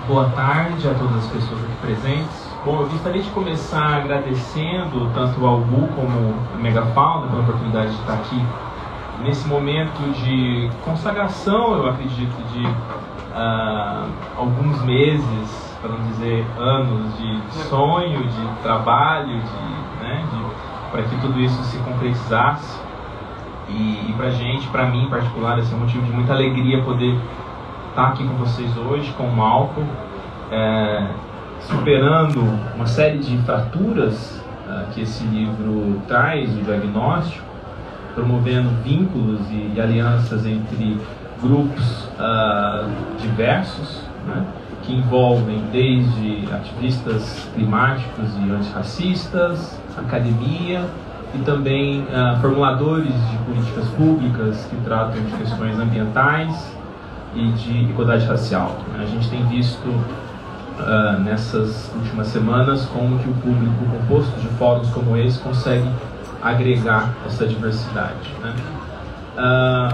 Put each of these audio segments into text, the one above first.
Boa tarde a todas as pessoas aqui presentes. Bom, eu gostaria de começar agradecendo tanto ao Gu como a Megafauna pela oportunidade de estar aqui nesse momento de consagração, eu acredito, de alguns meses, para não dizer anos, de sonho, de trabalho, para que tudo isso se concretizasse. E pra gente, pra mim em particular, esse é um motivo de muita alegria poder estar aqui com vocês hoje, com o Malcolm, superando uma série de fraturas que esse livro traz, o diagnóstico, promovendo vínculos e alianças entre grupos diversos, né, que envolvem desde ativistas climáticos e antirracistas, academia e também formuladores de políticas públicas que tratam de questões ambientais e de igualdade racial. A gente tem visto nessas últimas semanas como que o público composto de fóruns como esse consegue agregar essa diversidade, né?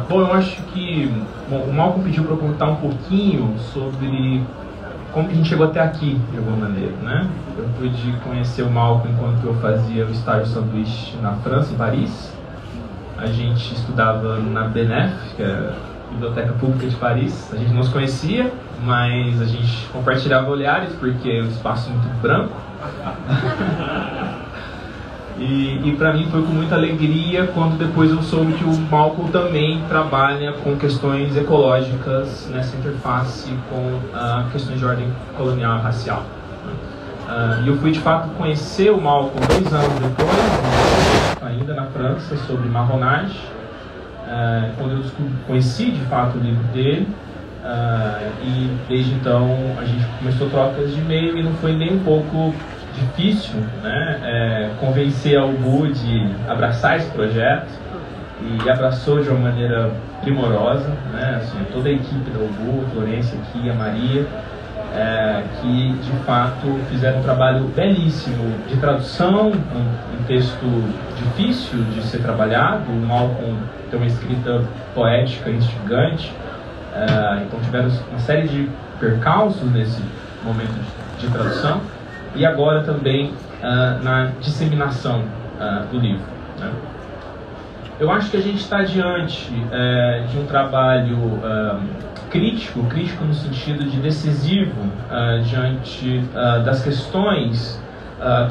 Bom, eu acho que o Malcolm pediu para eu contar um pouquinho sobre como que a gente chegou até aqui, de alguma maneira, né? Eu pude conhecer o Malcolm enquanto eu fazia o estágio sanduíche na França, em Paris. A gente estudava na BNF, que é a Biblioteca Pública de Paris. A gente não se conhecia, mas a gente compartilhava olhares, porque é um espaço muito branco. E para mim foi com muita alegria quando depois eu soube que o Malcolm também trabalha com questões ecológicas nessa interface com questões de ordem colonial e racial. E eu fui de fato conhecer o Malcolm 2 anos depois, ainda na França, sobre marronagem, quando eu conheci de fato o livro dele. E desde então a gente começou trocas de e-mail e não foi nem um pouco difícil, né, convencer a UBU de abraçar esse projeto, e abraçou de uma maneira primorosa, né, assim, toda a equipe da UBU, a Florência aqui, a Maria, que de fato fizeram um trabalho belíssimo de tradução, um texto difícil de ser trabalhado. O Malcolm tem uma escrita poética instigante, então tiveram uma série de percalços nesse momento de tradução, e agora também na disseminação do livro, né? Eu acho que a gente está diante de um trabalho crítico no sentido de decisivo, diante das questões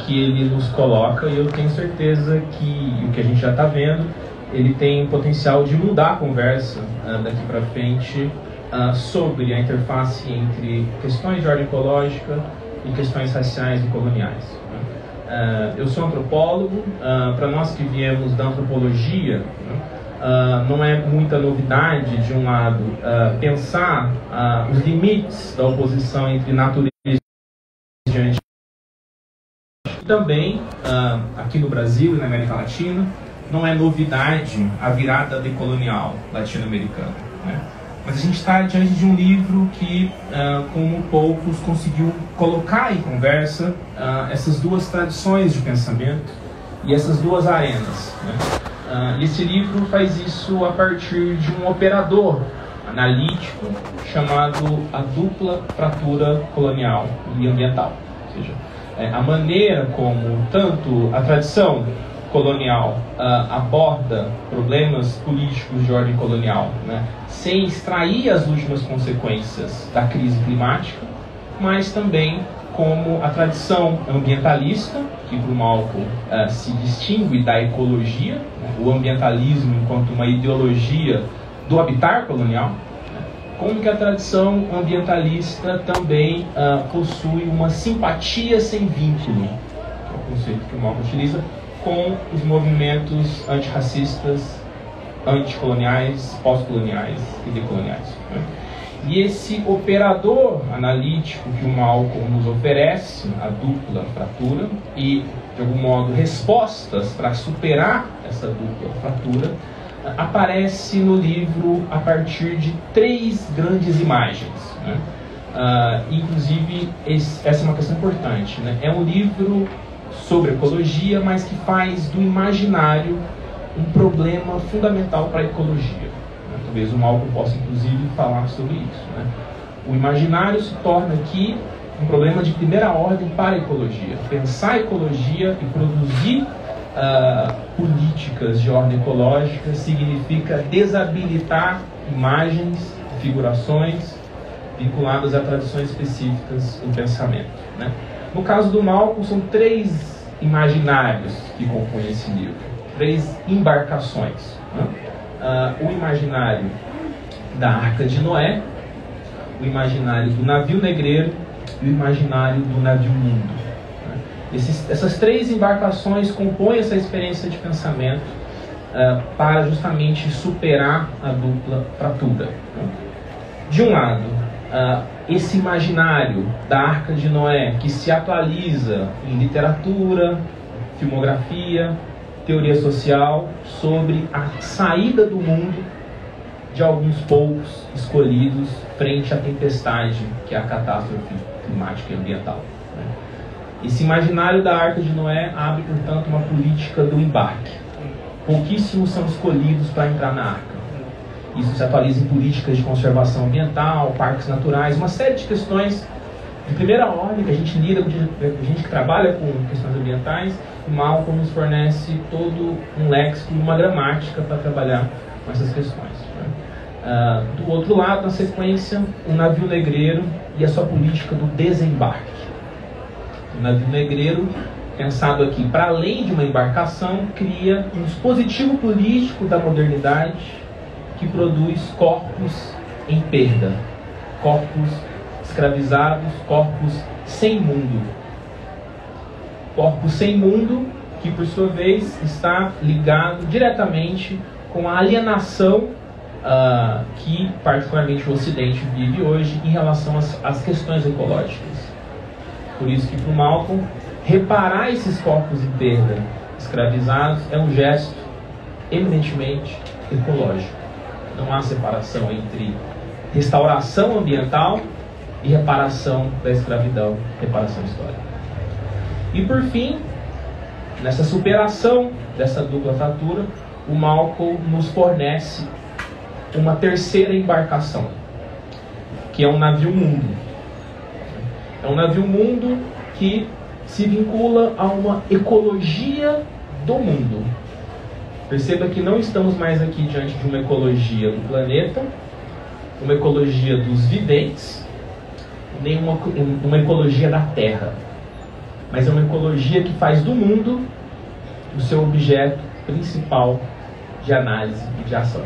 que ele nos coloca, e eu tenho certeza que o que a gente já está vendo, ele tem potencial de mudar a conversa daqui para frente sobre a interface entre questões de ordem ecológica e questões raciais e coloniais. Eu sou antropólogo. Para nós que viemos da antropologia, não é muita novidade, de um lado, pensar os limites da oposição entre natureza e diante. Também, aqui no Brasil e na América Latina, não é novidade a virada decolonial latino-americana, né? Mas a gente está diante de um livro que, como poucos, conseguiu colocar em conversa essas duas tradições de pensamento e essas duas arenas, né? Esse livro faz isso a partir de um operador analítico chamado a dupla fratura colonial e ambiental. Ou seja, a maneira como tanto a tradição colonial aborda problemas políticos de ordem colonial, né, sem extrair as últimas consequências da crise climática, mas também como a tradição ambientalista, que para o Malcolm se distingue da ecologia, né, o ambientalismo enquanto uma ideologia do habitar colonial, né, como que a tradição ambientalista também possui uma simpatia sem vínculo, que é o conceito que o Malcolm utiliza, com os movimentos antirracistas, anticoloniais, pós-coloniais e decoloniais, né? E esse operador analítico que o Malcolm nos oferece, a dupla fratura, e, de algum modo, respostas para superar essa dupla fratura, aparece no livro a partir de 3 grandes imagens, né? Inclusive, essa é uma questão importante, né? É um livro sobre ecologia, mas que faz do imaginário um problema fundamental para a ecologia, né? Talvez o Malcolm possa, inclusive, falar sobre isso, né? O imaginário se torna aqui um problema de primeira ordem para a ecologia. Pensar a ecologia e produzir políticas de ordem ecológica significa desabilitar imagens, figurações vinculadas a tradições específicas do pensamento, né? No caso do Malcolm, são 3 imaginários que compõem esse livro, 3 embarcações, né? O imaginário da Arca de Noé, o imaginário do navio negreiro e o imaginário do navio mundo. Né? Essas 3 embarcações compõem essa experiência de pensamento para justamente superar a dupla fratura. Né? De um lado, esse imaginário da Arca de Noé, que se atualiza em literatura, filmografia, teoria social, sobre a saída do mundo de alguns poucos escolhidos frente à tempestade, que é a catástrofe climática e ambiental. Esse imaginário da Arca de Noé abre, portanto, uma política do embarque. Pouquíssimos são escolhidos para entrar na arca. Isso se atualiza em políticas de conservação ambiental, parques naturais, uma série de questões de primeira ordem que a gente lida, a gente que trabalha com questões ambientais, e Malcolm nos fornece todo um léxico, uma gramática para trabalhar com essas questões. Do outro lado, na sequência, o navio negreiro e a sua política do desembarque. O navio negreiro, pensado aqui para além de uma embarcação, cria um dispositivo político da modernidade que produz corpos em perda, corpos escravizados, corpos sem mundo. Corpos sem mundo que, por sua vez, está ligado diretamente com a alienação que, particularmente, o Ocidente vive hoje em relação às questões ecológicas. Por isso que, para o Malcolm, reparar esses corpos em perda, escravizados, é um gesto eminentemente ecológico. Não há separação entre restauração ambiental e reparação da escravidão, reparação histórica. E por fim, nessa superação dessa dupla fratura, o Malcolm nos fornece uma terceira embarcação, que é um navio mundo. É um navio mundo que se vincula a uma ecologia do mundo. Perceba que não estamos mais aqui diante de uma ecologia do planeta, uma ecologia dos viventes, nem uma ecologia da Terra, mas é uma ecologia que faz do mundo o seu objeto principal de análise e de ação.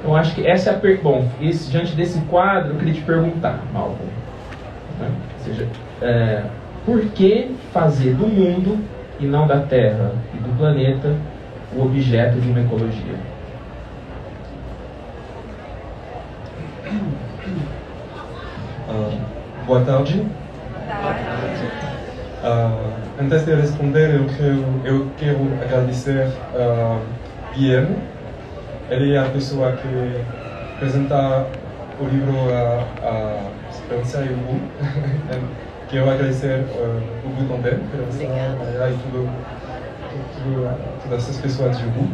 Então, acho que essa é a bom, diante desse quadro, eu queria te perguntar, Malcolm, né? Ou seja, por que fazer do mundo, e não da Terra e do planeta, o objeto de uma ecologia? Boa tarde. Antes de responder, eu quero agradecer a Guilherme. Ele é a pessoa que apresenta o livro a Esperança e o Hugo. Quero agradecer o Hugo também, e todas essas pessoas de Hugo.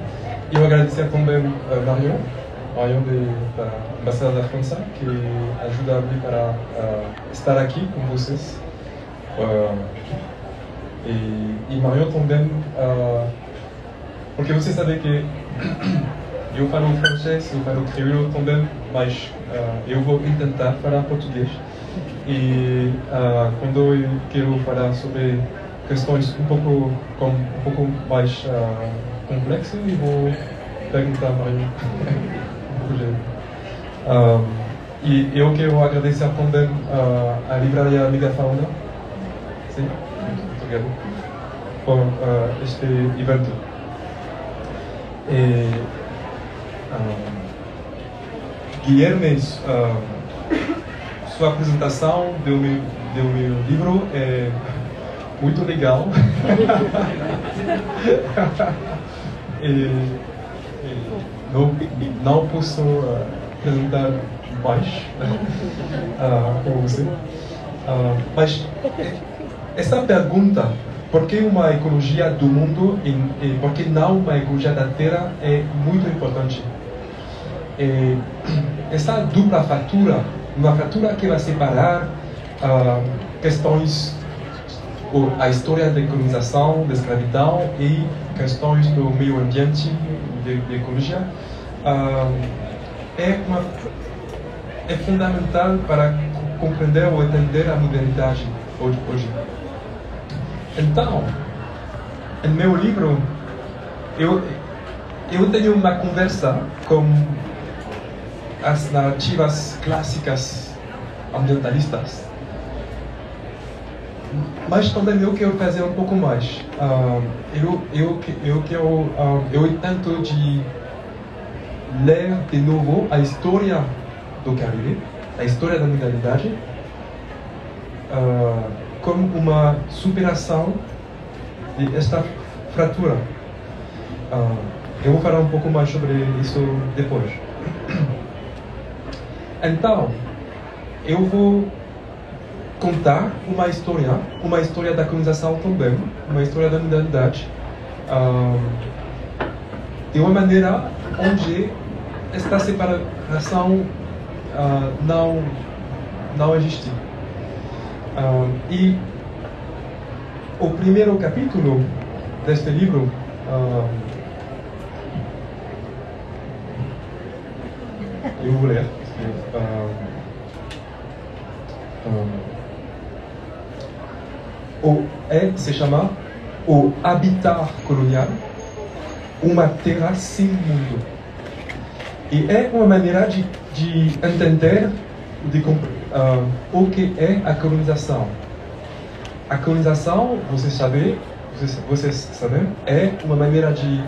E eu agradecer também a Marion da Embaixada da França, que ajuda-me para estar aqui com vocês. E Marion também, porque você sabe que eu falo francês, eu falo crioulo também, mas eu vou tentar falar português. E quando eu quero falar sobre questões um pouco mais complexas, eu vou perguntar a Marion. E eu quero agradecer também à livraria Megafauna, sim, obrigado, por este evento. E Guilherme, sua apresentação do meu livro é muito legal. Não posso apresentar mais com você. Mas essa pergunta, por que uma ecologia do mundo e por que não uma ecologia da Terra, é muito importante. Essa dupla fratura uma fratura que vai separar questões, a história da colonização, da escravidão e questões do meio ambiente, de ecologia, é fundamental para compreender ou entender a modernidade hoje. Então, no meu livro, eu tenho uma conversa com as narrativas clássicas ambientalistas, mas também eu quero fazer um pouco mais. Eu tento de ler de novo a história do Caribe, a história da modernidade, como uma superação desta fratura. Eu vou falar um pouco mais sobre isso depois. Então, eu vou contar uma história da colonização também, uma história da modernidade, de uma maneira onde esta separação não existe. E o primeiro capítulo deste livro eu vou ler. Se chama O Habitat Colonial, uma terra sem mundo. E é uma maneira de entender o que é a colonização. A colonização, vocês sabem, é uma maneira de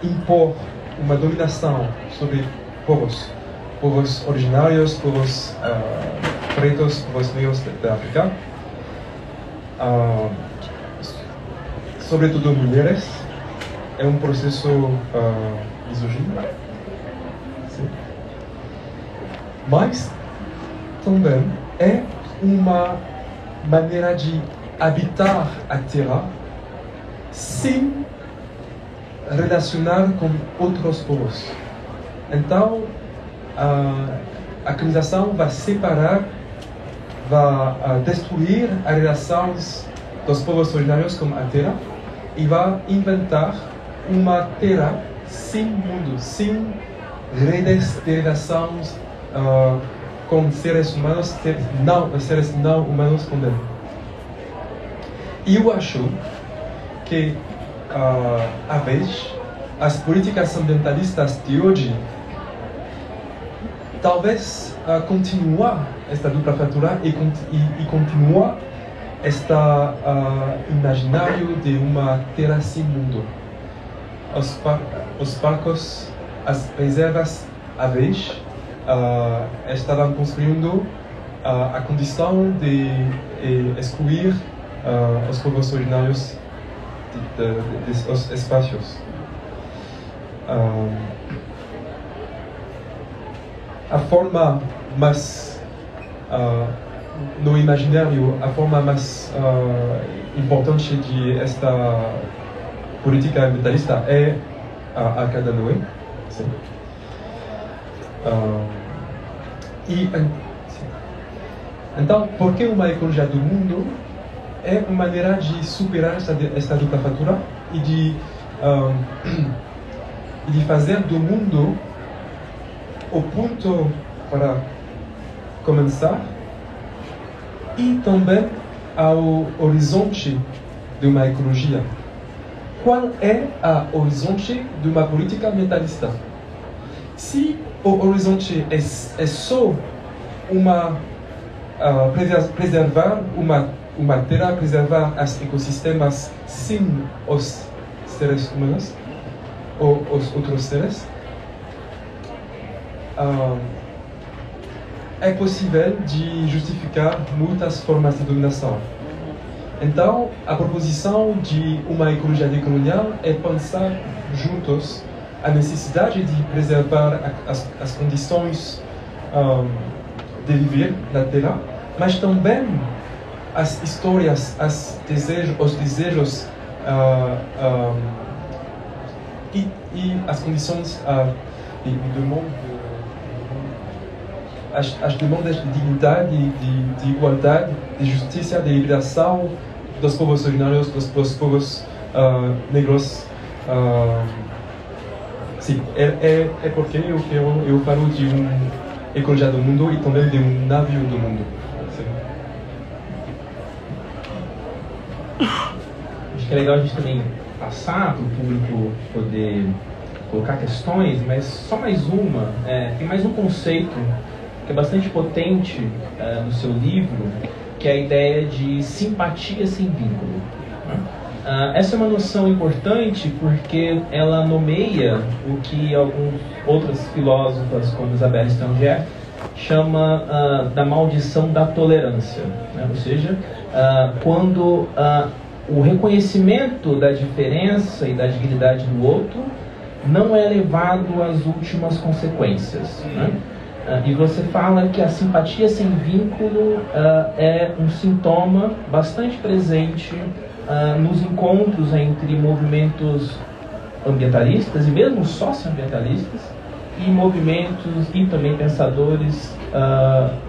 impor uma dominação sobre povos originários, povos pretos, povos negros da África, sobretudo mulheres. É um processo misógino, mas também é uma maneira de habitar a terra sem relacionar com outros povos. Então, a colonização vai separar, vai destruir as relações dos povos originários com a terra e vai inventar uma terra sem mundo, sem redes de relações com seres humanos, seres não humanos também. E eu acho que, às vezes, as políticas ambientalistas de hoje talvez continuar esta dupla fratura e continuar este imaginário de uma terra sem mundo. Os parques, as reservas, às vezes, estavam construindo a condição de excluir os povos originários dos espaços. A forma mais, no imaginário, a forma mais importante de esta política ambientalista é a Arca de Noé. Então, por que uma ecologia do mundo é uma maneira de superar esta dupla fratura e de fazer do mundo o ponto para começar e também ao horizonte de uma ecologia. Qual é o horizonte de uma política ambientalista? Se o horizonte é só preservar uma terra, preservar os ecossistemas sem os seres humanos ou os outros seres, é possível de justificar muitas formas de dominação. Então, a proposição de uma ecologia decolonial é pensar juntos a necessidade de preservar as condições de viver na Terra, mas também as histórias, os desejos e as condições do mundo. as demandas de dignidade, de igualdade, de justiça, de liberação dos povos originários, dos povos negros. Sim, é porque eu falo de ecologia do mundo e também de navio do mundo. Sim. Acho que é legal a gente também passar para o público poder colocar questões, mas só mais uma. Tem mais um conceito que é bastante potente no seu livro, que é a ideia de simpatia sem vínculo. Essa é uma noção importante porque ela nomeia o que alguns outras filósofas, como Isabelle Stangier, chama da maldição da tolerância, né? Ou seja, quando o reconhecimento da diferença e da dignidade do outro não é levado às últimas consequências, né? E você fala que a simpatia sem vínculo é um sintoma bastante presente nos encontros entre movimentos ambientalistas e mesmo socioambientalistas e movimentos e também pensadores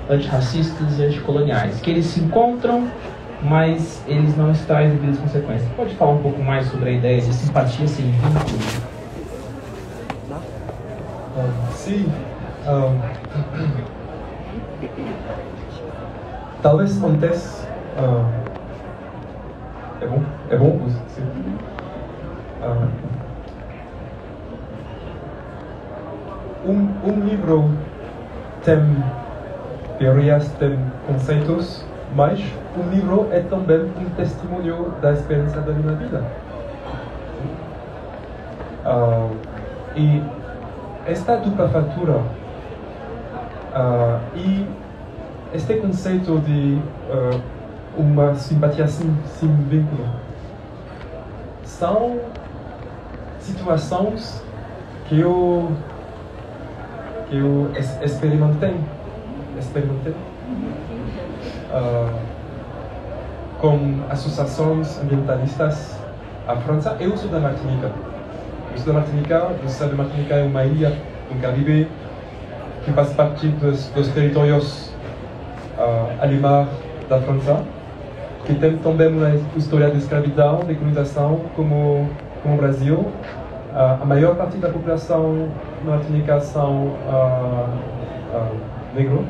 antirracistas e anticoloniais, que eles se encontram, mas eles não extraem as devidas consequências. Você pode falar um pouco mais sobre a ideia de simpatia sem vínculo? Sim. Talvez antes é bom, sim. Livro tem teorias, tem conceitos, mas livro é também testemunho da experiência da minha vida. E esta dupla fatura e este conceito de uma simpatia sem vínculo são situações que eu experimentei com associações ambientalistas à França. Eu sou da Martinica. Você sabe, Martinica é uma ilha no Caribe que faz parte dos territórios alemães da França, que tem também uma história de escravidão, de colonização, como o Brasil. A maior parte da população martinica são negros.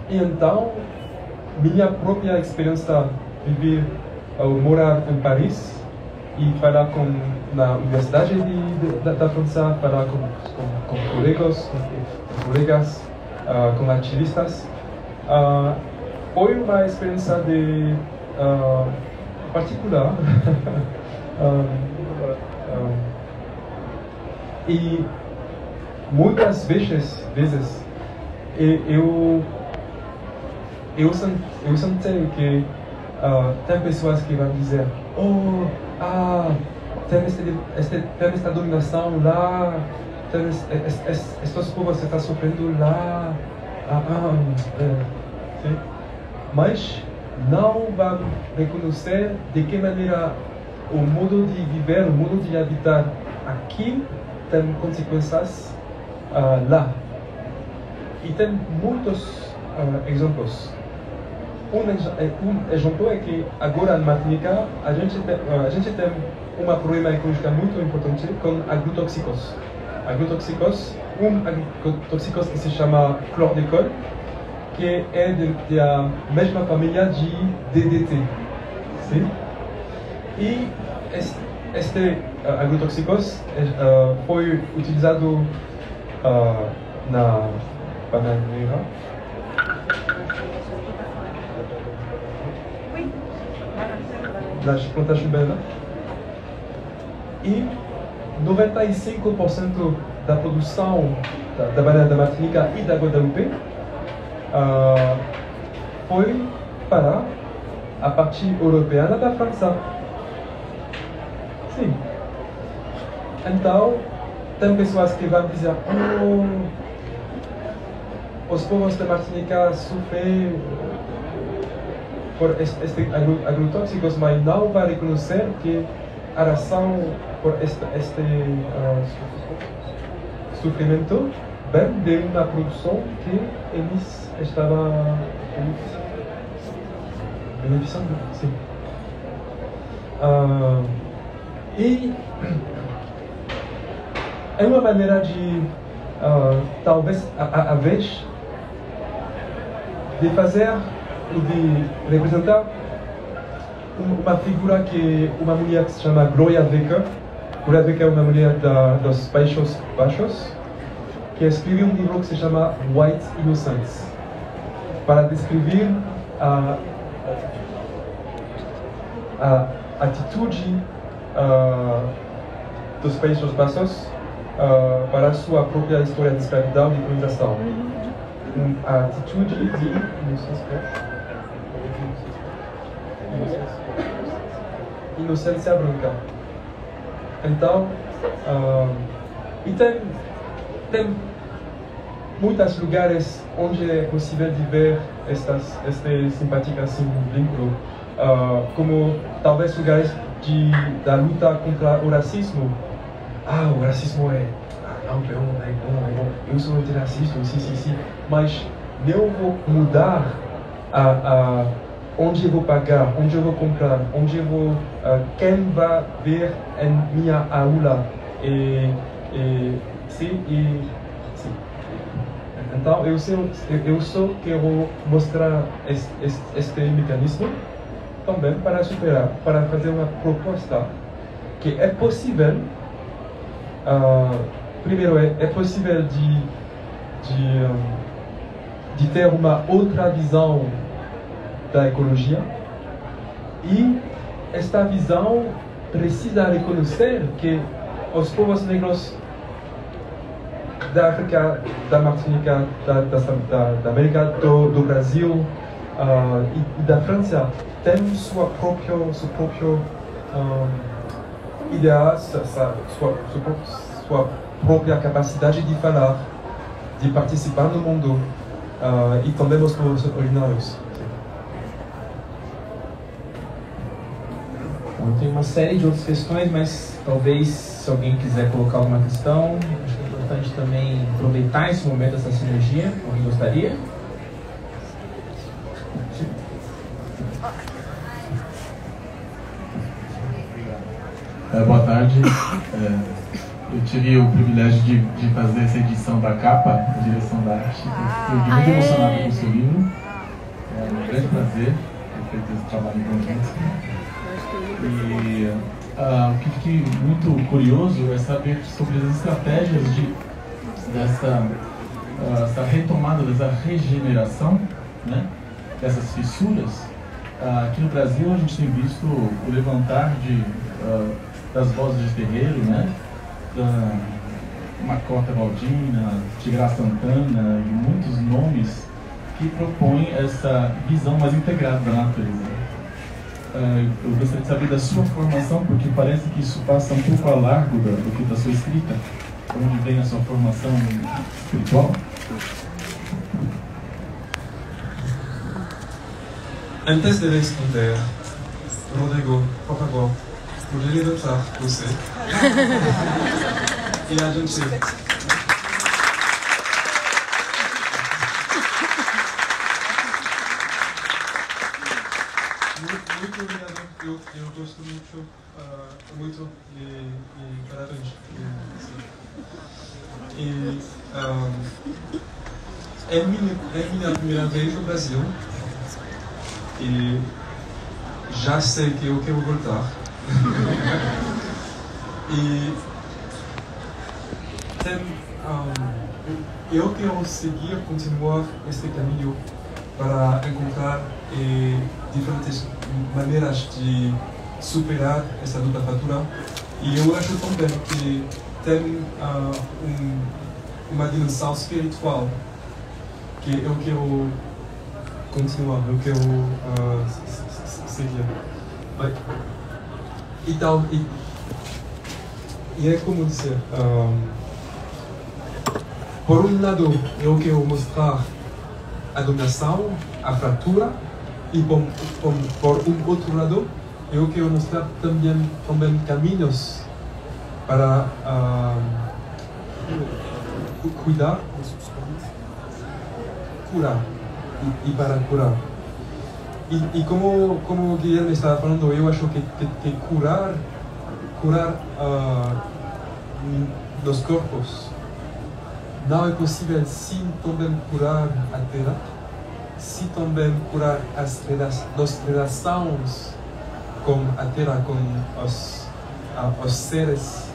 E então, minha própria experiência de viver ou morar em Paris e falar na Universidade da França, falar com colegas, com ativistas, foi uma experiência particular. E muitas vezes eu senti que tem pessoas que vão dizer: tem esta dominação lá, estes povos estão sofrendo lá, sim. Mas não vão reconhecer de que maneira o modo de viver, o modo de habitar aqui tem consequências lá. E tem muitos exemplos. Um exemplo é que agora na Martinica a gente tem um problema ecológico muito importante com agrotóxicos. Agrotóxicos que se chama clordecol, que é da mesma família de DDT. Sim? E este agrotóxicos foi utilizado na bananeira. Nas plantações de banana. E 95% da produção da banana da Martinica e da Guadalupe foi para a parte europeia da França. Sim. Então, tem pessoas que vão dizer: os povos da Martinica sofrem por estes agrotóxicos, mas não vai reconhecer que a razão por este sofrimento vem de uma produção que eles estavam beneficiando, sim. E é uma maneira de, talvez, a vez de fazer ou de representar uma figura que uma mulher que se chama Gloria Wecker. Gloria Wecker é uma mulher dos Países Baixos que escreveu um livro que se chama White Innocence para descrever a atitude dos Países Baixos para a sua própria história de escravidão e de colonização. A atitude de inocência branca. Então, e tem muitos lugares onde é possível de ver este simpático assim, vínculo, como talvez lugares da luta contra o racismo. O racismo é... não, eu sou antirracista, sim. Mas eu vou mudar onde eu vou pagar, onde eu vou comprar, onde eu vou... quem vai ver em minha aula. Sim. Então, eu só quero mostrar este mecanismo também para superar, para fazer uma proposta que é possível. Primeiro, é possível de ter uma outra visão da ecologia, e esta visão precisa reconhecer que os povos negros da África, da Martinica, da América, do Brasil e da França têm sua própria ideia, sua própria capacidade de falar, de participar no mundo, e também os povos originários. Bom, tem uma série de outras questões, mas talvez se alguém quiser colocar alguma questão, acho que é importante também aproveitar esse momento, essa sinergia. Alguém gostaria? Boa tarde. Eu tive o privilégio de fazer essa edição da capa, a direção da arte. Fiquei muito emocionado com o seu livro. É um grande prazer ter feito esse trabalho em conjunto. E o que fiquei muito curioso é saber sobre as estratégias dessa retomada, dessa regeneração, né, dessas fissuras. Aqui no Brasil a gente tem visto o levantar das vozes de terreiro, né, da Macota Valdina, Tigrá Santana e muitos nomes que propõem essa visão mais integrada da natureza. Eu gostaria de saber da sua formação, porque parece que isso passa um pouco a largo do que da sua escrita. Onde vem a sua formação espiritual? Antes de responder, Rodrigo, por favor, poderia levantar você? E a gente... Muito obrigado, eu gosto muito de parabéns. É minha primeira vez no Brasil e já sei que eu quero voltar. E eu quero continuar este caminho para encontrar diferentes maneiras de superar essa luta fatura. E eu acho também que tem uma dimensão espiritual que eu quero continuar, eu quero seguir. E é como dizer, por um lado eu quero mostrar a dominação, a fratura, e por um outro lado eu quero mostrar também caminhos para cuidar, curar e para curar. E como o Guilherme estava falando, eu acho que curar nos corpos não é possível sem também curar a terra, se também curar as relações com a terra, com os seres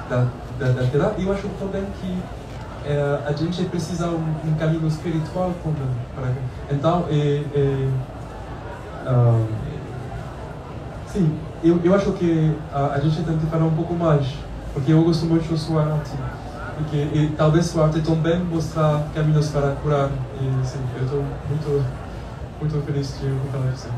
da terra. Eu acho também que a gente precisa um caminho espiritual também. Então, sim, eu acho que a gente tem que falar um pouco mais, porque eu gosto muito da sua arte. E talvez sua arte também mostrar caminhos para curar. E sim, eu estou muito feliz de falar isso.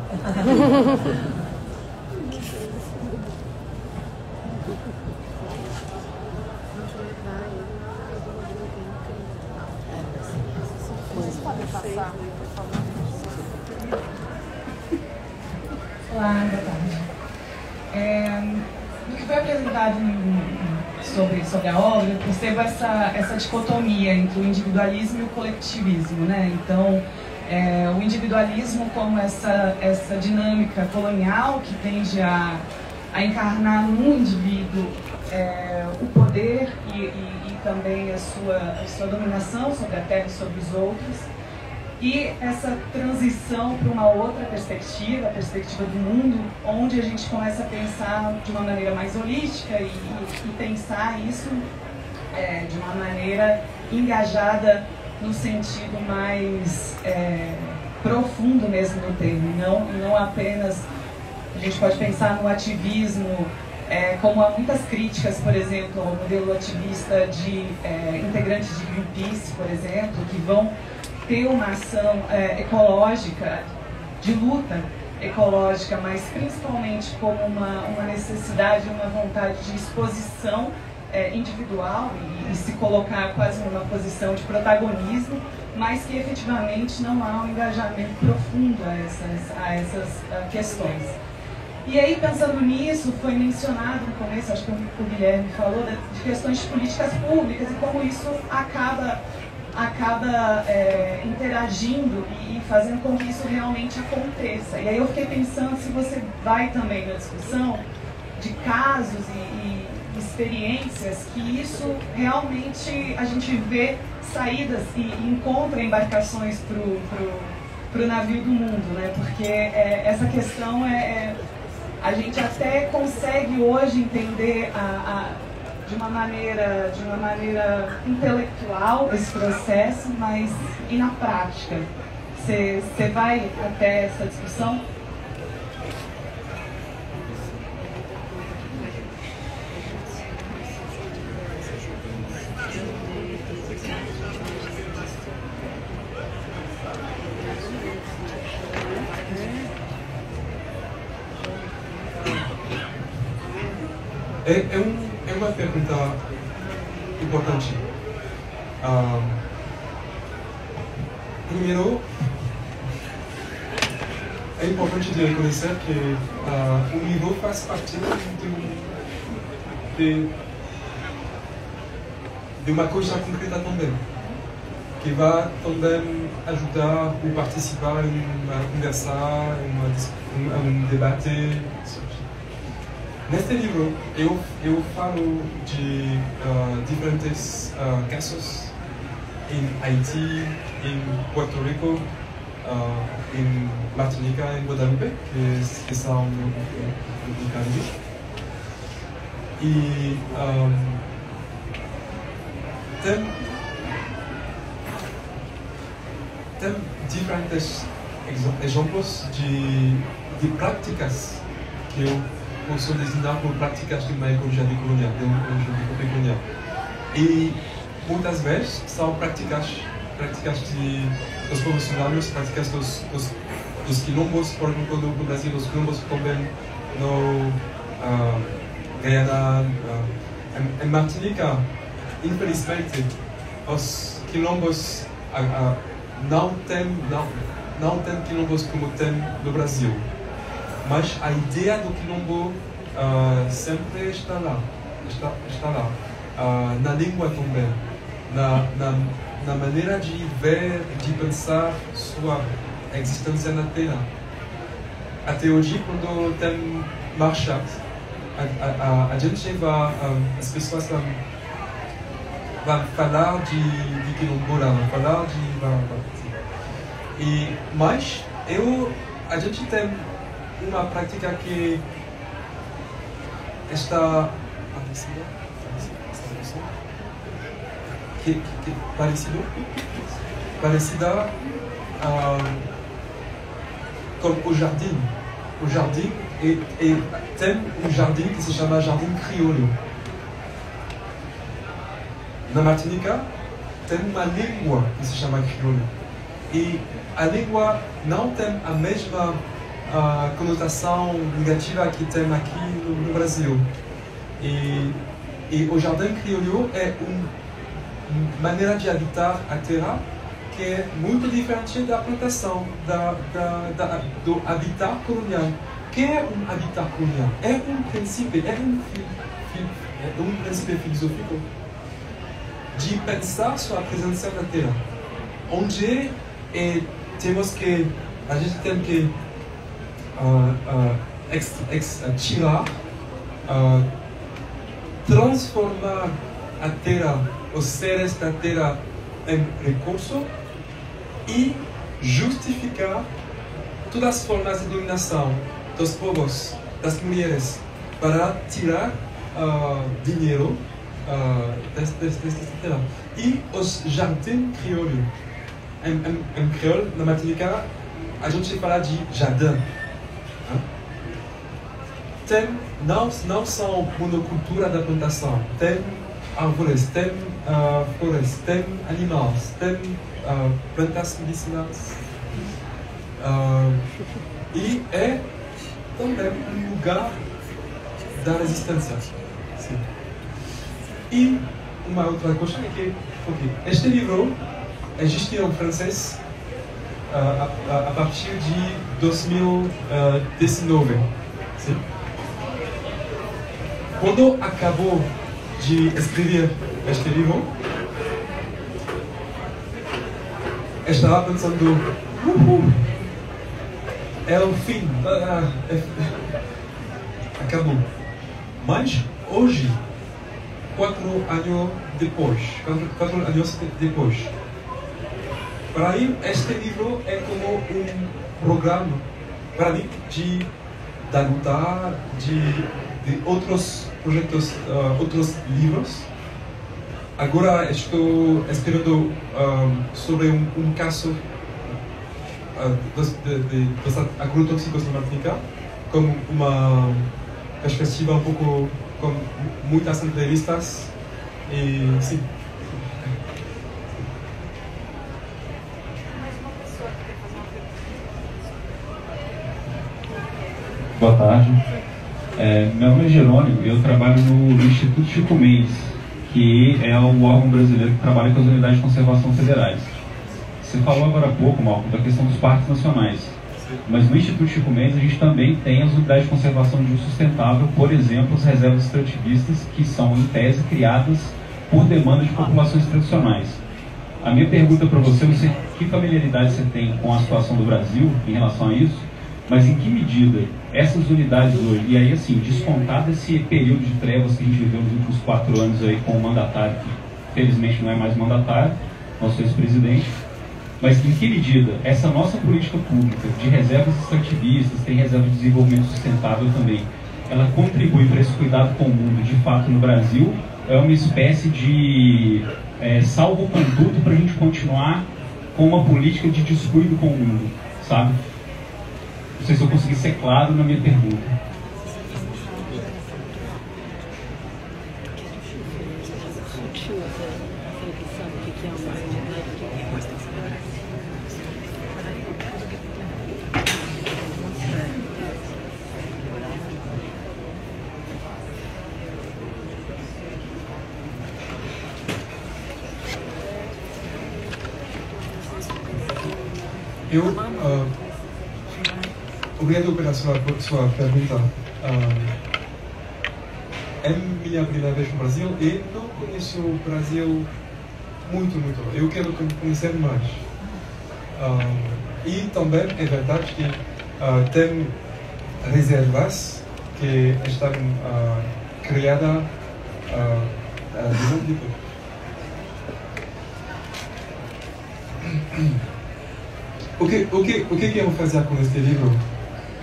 Vocês podem passar, por favor. Olá, boa tarde. No que foi apresentado sobre a obra, eu percebo essa dicotomia entre o individualismo e o coletivismo, né? Então, o individualismo como essa dinâmica colonial que tende a encarnar no indivíduo o poder e também a sua dominação sobre a terra e sobre os outros, e essa transição para uma outra perspectiva, a perspectiva do mundo, onde a gente começa a pensar de uma maneira mais holística e pensar isso de uma maneira engajada no sentido mais profundo mesmo do termo, não apenas a gente pode pensar no ativismo, como há muitas críticas, por exemplo, ao modelo ativista de integrantes de Greenpeace, por exemplo, que vão ter uma ação ecológica, de luta ecológica, mas principalmente como uma necessidade, uma vontade de exposição individual e se colocar quase numa posição de protagonismo, mas que efetivamente não há um engajamento profundo a essas questões. E aí, pensando nisso, foi mencionado no começo, acho que o Guilherme falou, de questões de políticas públicas e como isso acaba interagindo e fazendo com que isso realmente aconteça. E aí eu fiquei pensando se você vai também na discussão de casos e experiências que isso realmente a gente vê saídas e encontra embarcações para o navio do mundo, né? Porque essa questão a gente até consegue hoje entender de uma maneira intelectual esse processo, mas e na prática? Você vai até essa discussão? É uma pergunta importante. Primeiro, é importante de reconhecer que o livro faz parte de uma coisa concreta também, que vai também ajudar a participar em uma conversa, em um debate. Neste livro, eu falo de diferentes casos em Haiti, em Puerto Rico, em Martinica, em Guadalupe, que são no Caribe. E tem diferentes exemplos de práticas que eu posso designar por práticas de uma ecologia decolonial, de uma ecologia decolonial. E muitas vezes são práticas dos povos sonoros, práticas dos quilombos, por exemplo, do Brasil, os quilombos também no Guiana. Em Martinica, infelizmente, os quilombos não tem quilombos como tem no Brasil. Mas a ideia do quilombo sempre está lá, na língua também. na maneira de ver, de pensar sua existência na Terra. Até hoje, quando tem marcha, a gente vai, as pessoas vão falar de quilombola, vão falar de... Mas a gente tem uma prática que está parecida com o jardim. O jardim tem um jardim que se chama Jardim Crioulo. Na Martinica tem uma língua que se chama crioulo. E a língua não tem a mesma conotação negativa que tem aqui no Brasil. E o Jardim Crioulo é uma maneira de habitar a terra que é muito diferente da plantação, do habitat colonial. O que é um habitat colonial? É um princípio filosófico de pensar sua presença na terra, onde a gente tem que tirar, transformar a terra, os seres da terra em recurso e justificar todas as formas de dominação dos povos, das mulheres, para tirar dinheiro desta terra. E os jardins crioulos, em crioulo, na Martinica, a gente fala de jardim. Não são monocultura da plantação, tem árvores, tem florestas, tem animais, tem plantas medicinais. E é também um lugar da resistência. Sim. E uma outra coisa é que este livro existiu em francês a partir de 2019. Sim? Quando acabou de escrever este livro, estava pensando, é o fim, acabou. Mas hoje, 4 anos depois, para mim este livro é como um programa para mim da luta, de outros projetos, outros livros. Agora estou escrevendo sobre um caso dos agrotóxicos na Martinica, com uma perspectiva um pouco, com muitas entrevistas e sim. Boa tarde. Meu nome é Jerônimo e eu trabalho no Instituto Chico Mendes, que é o órgão brasileiro que trabalha com as unidades de conservação federais. Você falou agora há pouco, Malcolm, da questão dos parques nacionais. Mas no Instituto Chico Mendes a gente também tem as unidades de conservação de uso sustentável, por exemplo, as reservas extrativistas, que são, em tese, criadas por demanda de populações tradicionais. A minha pergunta para você, não sei que familiaridade você tem com a situação do Brasil em relação a isso, mas em que medida essas unidades hoje, e aí assim, descontado esse período de trevas que a gente viveu nos últimos 4 anos aí com o mandatário, que felizmente não é mais mandatário, nosso ex-presidente, mas em que medida essa nossa política pública de reservas extrativistas, tem reserva de desenvolvimento sustentável também, ela contribui para esse cuidado com o mundo de fato no Brasil, é uma espécie de salvo-conduto para a gente continuar com uma política de descuido com o mundo, sabe? Não sei se eu consegui ser claro na minha pergunta. Obrigado pela sua pergunta. É minha primeira vez no Brasil e não conheço o Brasil muito. Eu quero conhecer mais. E também é verdade que tem reservas que estão criadas depois. O que quero fazer com este livro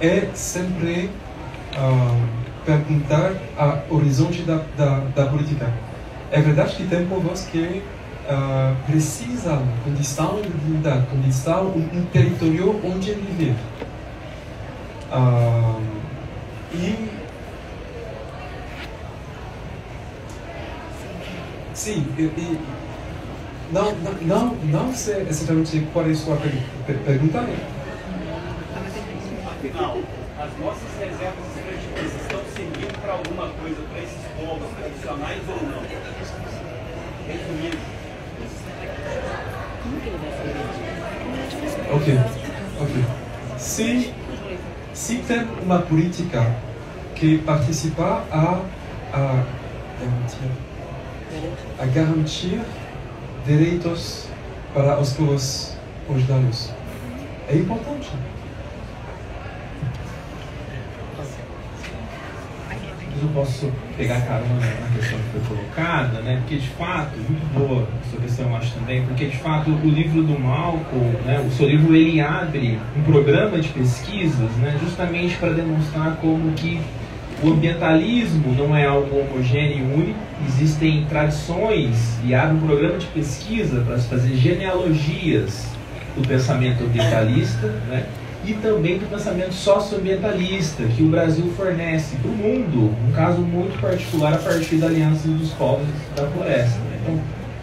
é sempre perguntar a horizonte da política. É verdade que tem povos que precisam condição de dignidade, condição um território onde viver. Sim, não sei exatamente qual é a sua pergunta. Não, as nossas reservas extrativas estão servindo para alguma coisa para esses povos tradicionais ou não? Resumindo. Ok. Se tem uma política que participa a garantir direitos para os povos originários, é importante. Eu posso pegar carona na questão que foi colocada, né? Porque de fato, muito boa a sua questão, eu acho também, porque de fato o livro do Malcolm, né, o seu livro, ele abre um programa de pesquisas, né, justamente para demonstrar como que o ambientalismo não é algo homogêneo e único, existem tradições, e abre um programa de pesquisa para se fazer genealogias do pensamento ambientalista, né? E também do pensamento socioambientalista que o Brasil fornece para o mundo, um caso muito particular a partir da Aliança dos Povos da Floresta. Então,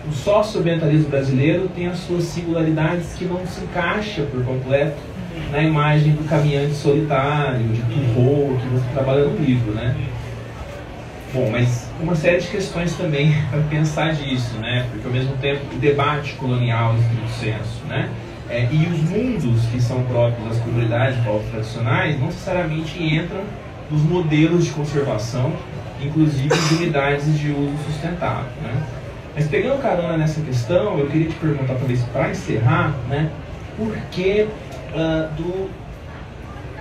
o socioambientalismo brasileiro tem as suas singularidades que não se encaixa por completo na imagem do caminhante solitário, de Turro, que você trabalha no livro, né? Bom, mas uma série de questões também para pensar disso, né? Porque ao mesmo tempo o debate colonial em estrito senso, né? E os mundos que são próprios das comunidades de povos tradicionais não necessariamente entram nos modelos de conservação, inclusive de unidades de uso sustentável, né? Mas pegando carona nessa questão, eu queria te perguntar, talvez para encerrar, né, por que do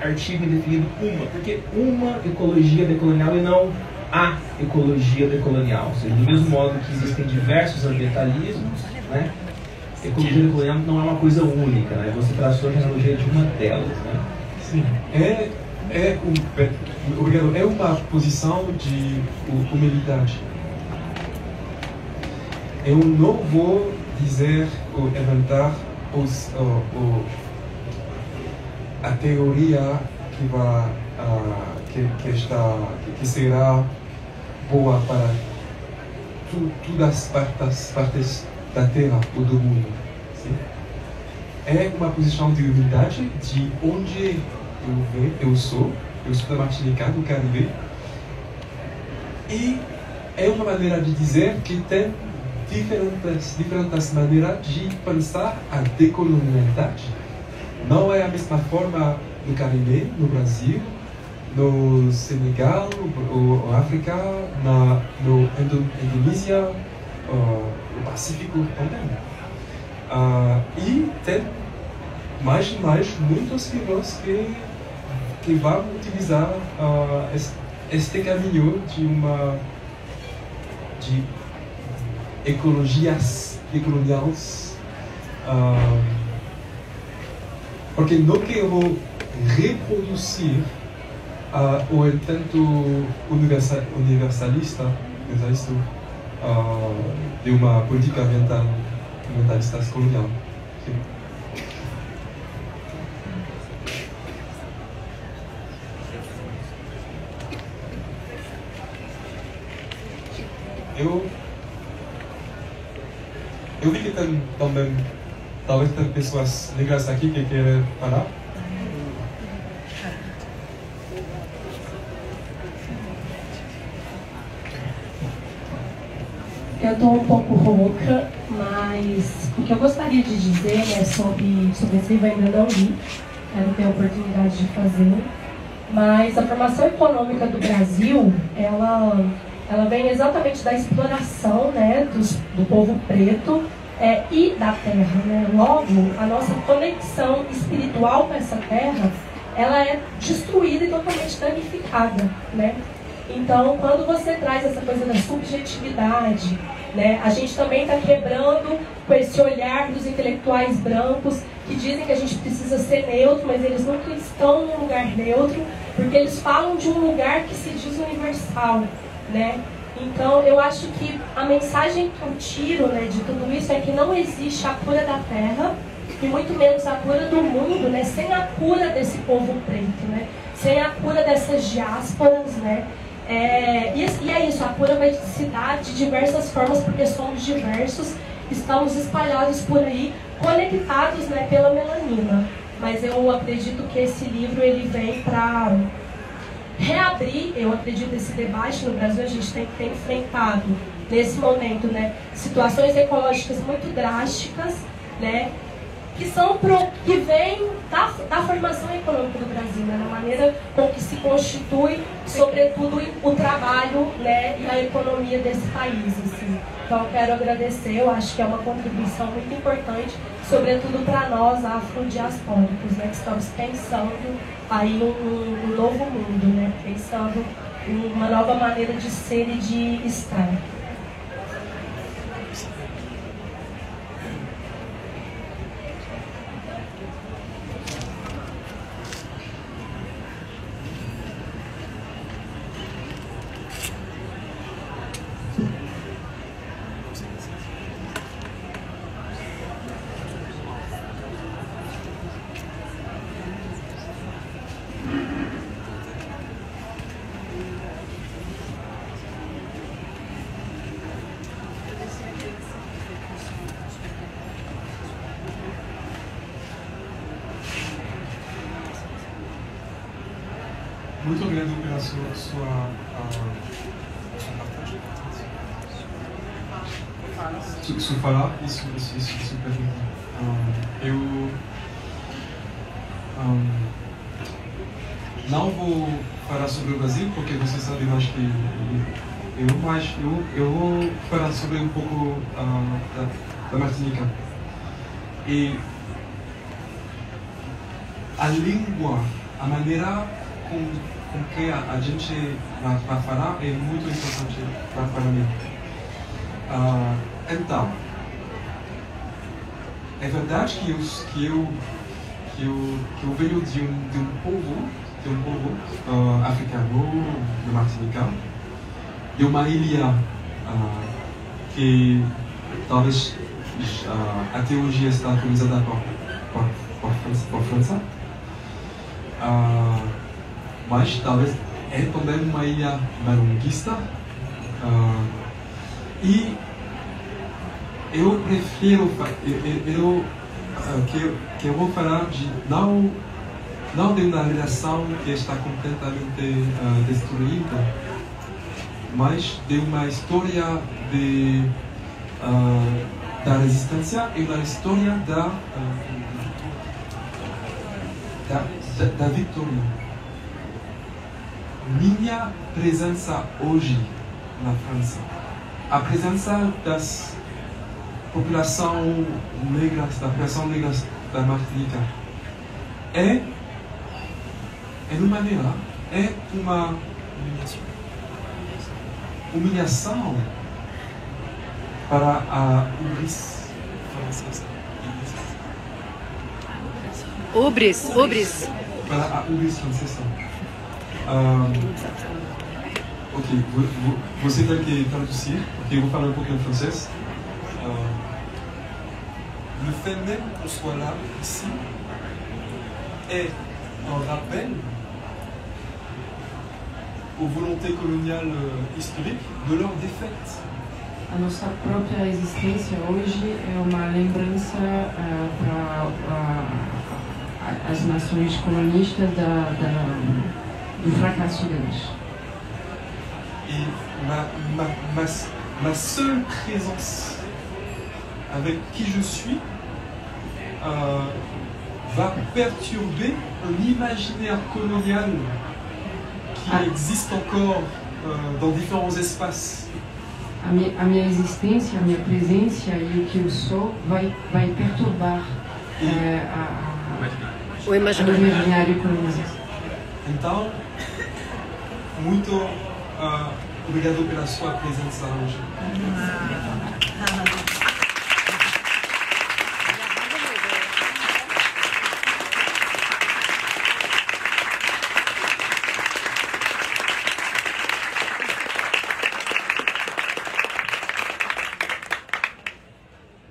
artigo indefinido uma? Por que uma ecologia decolonial e não a ecologia decolonial? Ou seja, do mesmo modo que existem diversos ambientalismos, né? Ecologia decolonial não é uma coisa única, né? Você traçou a analogia de uma delas, né? Sim, obrigado. É uma posição de humildade. Eu não vou dizer ou inventar a teoria que será boa para todas as partes da Terra ou do mundo. Sim? É uma posição de humildade de onde eu sou da Martinica, do Caribe, e é uma maneira de dizer que tem diferentes maneiras de pensar a decolonialidade. Não é a mesma forma no Caribe, no Brasil, no Senegal, na África, na Indonésia, no Pacífico também. E tem mais e mais muitos livros que vão utilizar este caminho de ecologias decoloniais, porque não quero reproduzir o intento universalista de uma política ambientalista colonial. Sim. Eu vi que tem também, talvez tem pessoas negras aqui que querem falar. Eu estou um pouco rouca, mas o que eu gostaria de dizer, né, sobre esse livro, ainda não li, quero ter a oportunidade de fazer, mas a formação econômica do Brasil, ela vem exatamente da exploração, né, do povo preto e da terra, né? Logo, a nossa conexão espiritual com essa terra, ela é destruída e totalmente danificada, né? Então, quando você traz essa coisa da subjetividade, né, a gente também está quebrando com esse olhar dos intelectuais brancos que dizem que a gente precisa ser neutro, mas eles nunca estão num lugar neutro, porque eles falam de um lugar que se diz universal, né? Então, eu acho que a mensagem que eu tiro, né, de tudo isso é que não existe a cura da terra, e muito menos a cura do mundo, né, sem a cura desse povo preto, né, sem a cura dessas diásporas, né. E é isso, a cura vai se dar de diversas formas, porque somos diversos, estamos espalhados por aí, conectados, né, pela melanina. Mas eu acredito que esse livro ele vem para reabrir, eu acredito, esse debate no Brasil. A gente tem que ter enfrentado, nesse momento, né, situações ecológicas muito drásticas, né, que vêm da formação econômica do Brasil, né, na maneira com que se constitui, sobretudo, o trabalho, né, e a economia desse país. Assim. Então, eu quero agradecer, eu acho que é uma contribuição muito importante, sobretudo para nós afrodiaspóricos, né, que estamos pensando aí um novo mundo, né, pensando em uma nova maneira de ser e de estar. Muito obrigado pela sua fala, isso pergunta. Eu não vou falar sobre o Brasil, porque você sabe mais que eu vou falar sobre um pouco da Martinica. E a língua, a maneira com que a gente vai falar é muito importante para mim. Então, é verdade que eu venho de um povo africano, de Martinica, de uma ilha que talvez até hoje está colonizada por França. Mas talvez é também uma ilha malunguista, e eu prefiro que eu vou falar de não de uma relação que está completamente destruída, mas de uma história da resistência e uma história da vitória. Minha presença hoje na França, a presença das populações negras, da Martinica, é uma humilhação para a ubris francesa. Ubris. Para a ubris francesa. Ok, você tem que traduzir, porque eu vou falar um pouquinho em francês. Le fait même qu'on soit là, ici, est un rappel aux volontés coloniales historiques de leur défaite. A nossa própria existência hoje é uma lembrança para as nações colonistas do fracasso deles. Et ma seule présence avec qui je suis va perturber un imaginaire colonial qui existe encore dans différents espaces a minha existência, a minha presença e o que eu sou vai perturbar o imaginário colonizado. Então, muito obrigado pela sua presença hoje.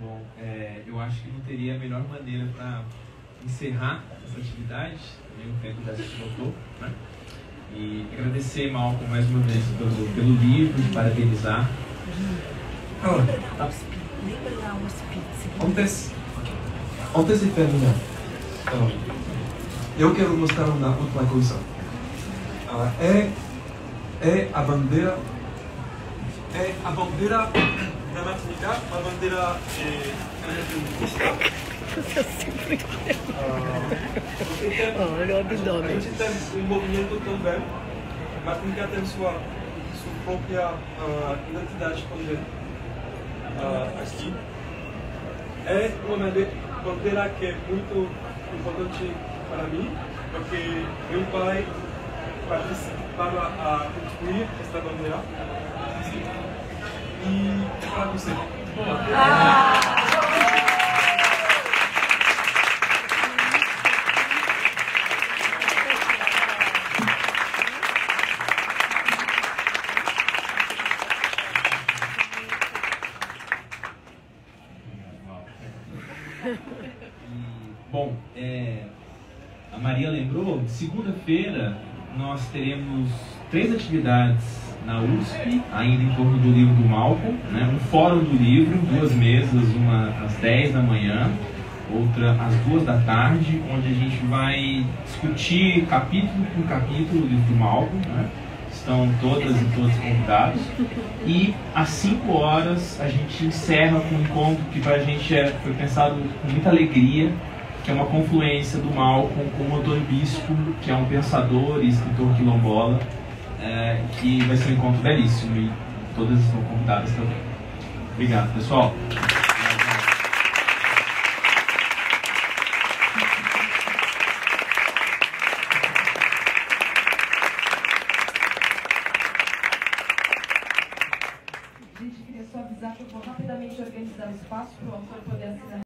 Bom, eu acho que não teria a melhor maneira para encerrar essa atividade, também o tempo já se esgotou, né? E agradecer, Malcolm, mais uma vez pelo livro, parabenizar. Antes de terminar, eu quero mostrar uma última coisa. É a bandeira da Martinica, a bandeira independentista. Olha o abdômen. A gente tem um movimento também. Martinica tem sua própria identidade também. Aqui. É uma bandeira que é muito importante para mim, porque meu pai participava a construir esta bandeira. E para você. Bom, a Maria lembrou, segunda-feira nós teremos 3 atividades na USP, ainda em torno do livro do Malcolm, né? Um fórum do livro, 2 mesas, uma às 10 da manhã, outra às 2 da tarde, onde a gente vai discutir capítulo por capítulo o livro do Malcolm, né? Estão todas e todos convidados. E às 5 horas a gente encerra com um encontro que para a gente foi pensado com muita alegria, que é uma confluência do Malcolm com o Antônio Bispo, que é um pensador e escritor quilombola, que vai ser um encontro belíssimo e todas estão convidadas também. Obrigado, pessoal. Gente, queria só avisar que eu vou rapidamente organizar o espaço para o autor poder assinar.